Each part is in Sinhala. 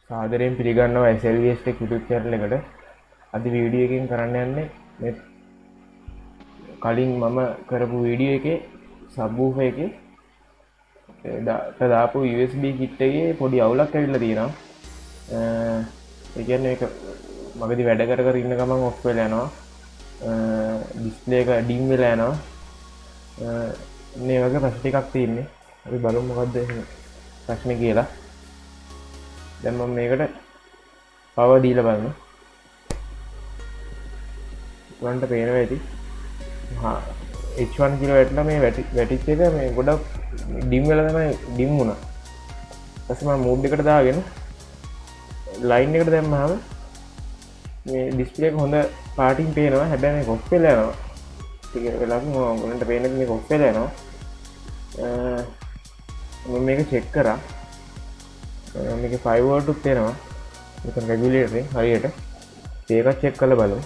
සාදරයෙන් පිළිගන්නවා SLVS Tech YouTube channel එකට. අද වීඩියෝ එකකින් කරන්න යන්නේ මේ කලින් මම කරපු වීඩියෝ එකේ සබ්වූෆර් එකේ දාපු USB kit එකේ පොඩි අවුලක් ඇවිල්ලා තියෙනවා. ඒ කියන්නේ ඒක මගදී වැඩ කර කර ඉන්න ගමන් ඔෆ් වෙලා යනවා. ඩිස්ප්ලේ එක ඩිම් වෙලා යනවා. මේ වගේ ප්‍රශ්න ටිකක් තියෙන්නේ. අපි බලමු මොකද්ද ප්‍රශ්නේ කියලා. දැන් මම මේකට පවර් දීලා බලමු. වන්ට පේනවා ඇති. H1 කියලා වැටලා මේ වැටිච්ච එක මේ ගොඩක් ඩිම් වෙලා තමයි ඩිම් වුණා. ඊපස්සේ මම මූඩ් එකට දාගෙන ලයින් එකට දැම්මහම මේ ඩිස්ප්ලේ එක හොඳ පාටින් පේනවා. හැබැයි මේක ඔෆ් වෙලා යනවා. ටික වෙලාවක මොකක්ද පේන්නේ මේක ඔෆ් වෙලා යනවා. මම මේක චෙක් කරා. මේක 5 වෝල්ට් උත් එනවා. මෙතන රෙගියුලේටර් එක හරියට. ඒක චෙක් කරලා බලමු.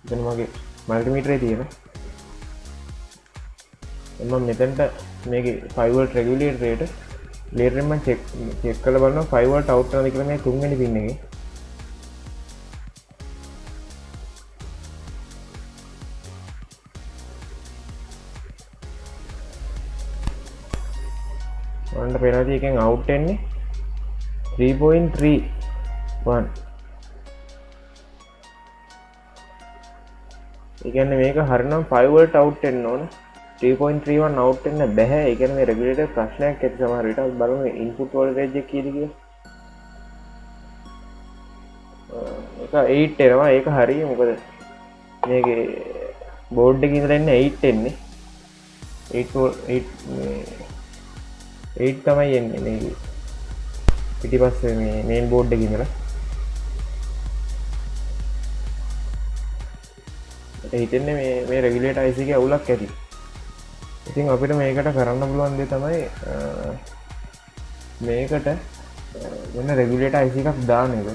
දැන් මගේ මල්ටිමීටරේ තියෙන. මම මෙතනට මේකේ 5 වෝල්ට් රෙගියුලේටරේට ලේටරෙන් මම චෙක් කරලා බලනවා 5 වෝල්ට් අවුට් වෙනවද කියලා මේ තුන්වෙනි පින් එකේ. වන්ට පේනවා එකෙන් අවුට් වෙන්නේ 3.31. ඒ කියන්නේ මේක හරිනම් 5 වෝල්ට් අවුට් වෙන්න ඕන. 3.31 අවුට් වෙන්න බෑ. ඒ කියන්නේ මේ රෙගුලේටර් ප්‍රශ්නයක් ඇති සමහර විට. අපි බලමු ඉන්පුට් වෝල්ටේජ් එක කීයද කියලා. ඒක 8 එනවා. ඒක හරියි. මොකද මේකේ බෝඩ් එකේ ඉඳලා එන්නේ 8 එන්නේ. 8 තමයි එන්නේ මේ පිටිපස්සේ මේ මේන් බෝඩ් එකේ ඉඳලා. හිතන්නේ මේ රෙගුලේටර් IC එකේ අවුලක් ඇති. ඉතින් අපිට මේකට කරන්න පුළුවන් දේ තමයි මේකට වෙන රෙගුලේටර් IC එකක් දාන්න එක.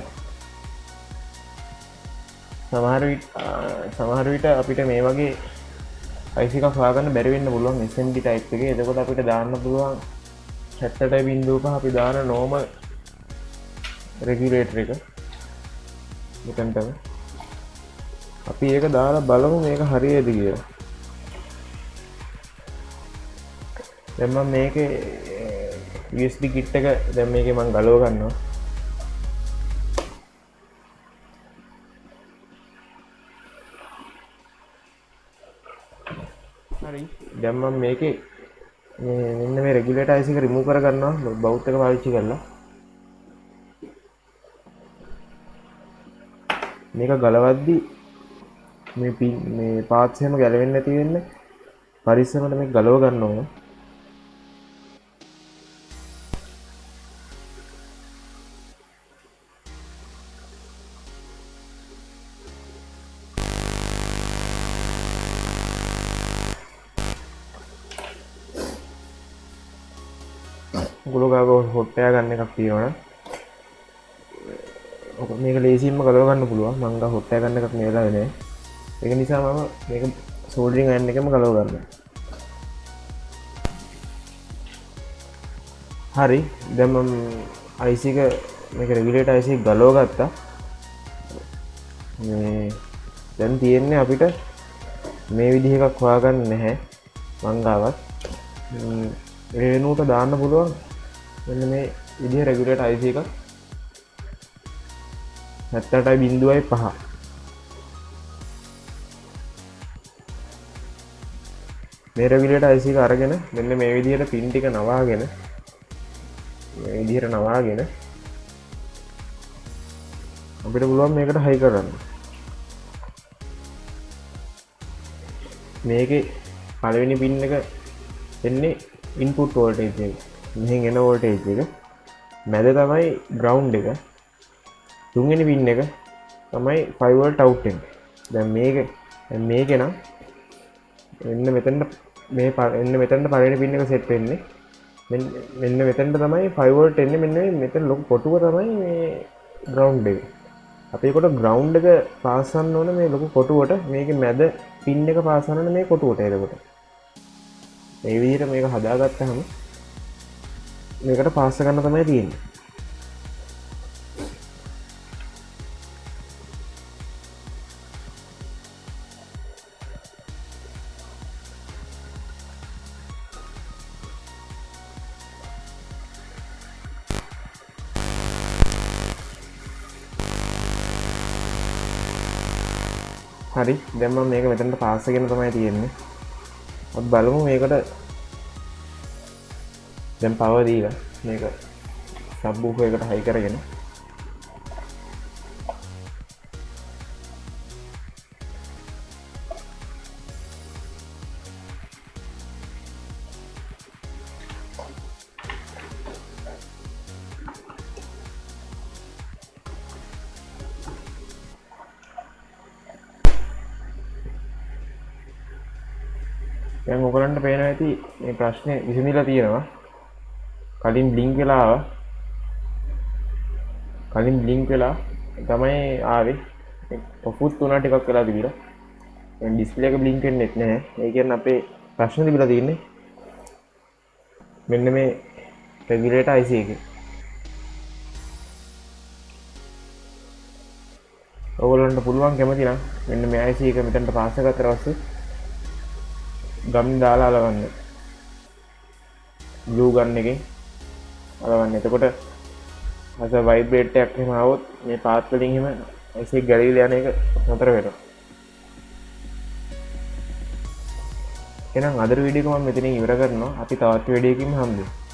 සමහර විට අපිට මේ වගේ IC එකක් හොයාගන්න බැරි වෙන්න පුළුවන් SMD type එකේ. එතකොට අපිට දාන්න පුළුවන් 70.5 අපි දාන normal රෙගුලේටර් එක. මෙතනට අපි ඒක දාලා බලමු මේක හරියද කියලා. දැන් මම මේකේ USB kit එක දැන් මේකේ මම ගලව ගන්නවා. හරි. දැන් මම මේකේ මෙන්න මේ රෙගුලේටර් IC එක රිමූව් කර ගන්නවා බවුට් එක පාවිච්චි කරලා. මේක ගලවද්දී මේ පාර්ට්ස් එහෙම ගැලවෙන්නේ නැති වෙන්න පරිස්සමට මේක ගලව ගන්න ඕන. ගුලගාව හොට් එක ගන්න එකක් තියෙනවා. මේක ලේසියෙන්ම ගලව ගන්න පුළුවන්. මම ගා හොට් එක ගන්න එකක් නෙවෙලා වෙන්නේ. ඒක නිසා මම මේක සෝල්ඩරින් අයන් එකම ගලව ගන්නවා. හරි. දැන් මම IC එක මේක රෙගුලේටර් IC එක ගලව ගත්තා. මේ දැන් තියෙන්නේ අපිට මේ විදිහ එකක් හොයාගන්න නැහැ. මං ගාවත් රේනුවට දාන්න පුළුවන් මෙන්න මේ විදිහ රෙගුලේටර් IC එකක් 78.5. මේ රෙගුලේටර් IC එක අරගෙන මෙන්න මේ විදිහට පින් ටික නවාගෙන මේ විදිහට නවාගෙන අපිට පුළුවන් මේකට හයි කරන්න. මේකේ පළවෙනි පින් එක එන්නේ ඉන්පුට් වෝල්ටේජ් එක. මෙහෙන් එන වෝල්ටේජ් එක. මැද තමයි ග්‍රවුන්ඩ් එක. තුන්වෙනි පින් එක තමයි 5 වෝල්ට් අවුට් එක. දැන් මේක නම් මෙන්න මෙතනට පළවෙනි පින් එක සෙට් වෙන්නේ. මෙන්න මෙතනට තමයි 5 වෝල්ට් එන්නේ. මෙන්න මෙතන ලොකු කොටුව තමයි මේ ග්‍රවුන්ඩ් එක. අපි ඒකට ග්‍රවුන්ඩ් එක පාස් කරන්න ඕනේ මේ ලොකු කොටුවට. මේකේ මැද පින් එක පාස් කරන්න මේ කොටුවට. එතකොට මේ විදිහට මේක හදාගත්තාම මේකට පාස්ස ගන්න තමයි තියෙන්නේ. හරි දැන් මම මේක මෙතනට පාස් කරගෙන තමයි තියෙන්නේ. අපි බලමු මේකට දැන් පවර් දීලා මේක සබ් වූෆර් එකට හයි කරගෙන දැන් ඔයගලන්ට පේනවා ඇති මේ ප්‍රශ්නේ විසඳිලා තියෙනවා. කලින් බ්ලින්ක් වෙලා ආවා. කලින් බ්ලින්ක් වෙලා තමයි ආවේ. ඔෆුත් තුනට ටිකක් වෙලා තිබිලා. දැන් ඩිස්ප්ලේ එක බ්ලින්ක් වෙන්නේ නැහැ. ඒ කියන්නේ අපේ ප්‍රශ්නේ තිබිලා තියෙන්නේ මෙන්න මේ රෙගියුලේටර් IC එකේ. ඔයගලන්ට පුළුවන් කැමති නම් මෙන්න මේ IC එක මෙතනට පාස් කරගත්තා පස්සේ ගම් දාලා අලවන්න. බ්ලූ ගන් එකෙන් අලවන්න. එතකොට අස වයිබ්‍රේට් එකක් එහෙම આવොත් මේ පාත් වලින් එහෙම IC එක ගැලවිලා යන එක නතර වෙනවා. එහෙනම් අද වීඩියෝ එක මම මෙතනින් ඉවර කරනවා. අපි තවත් වීඩියෝ එකකින් හම්බෙමු.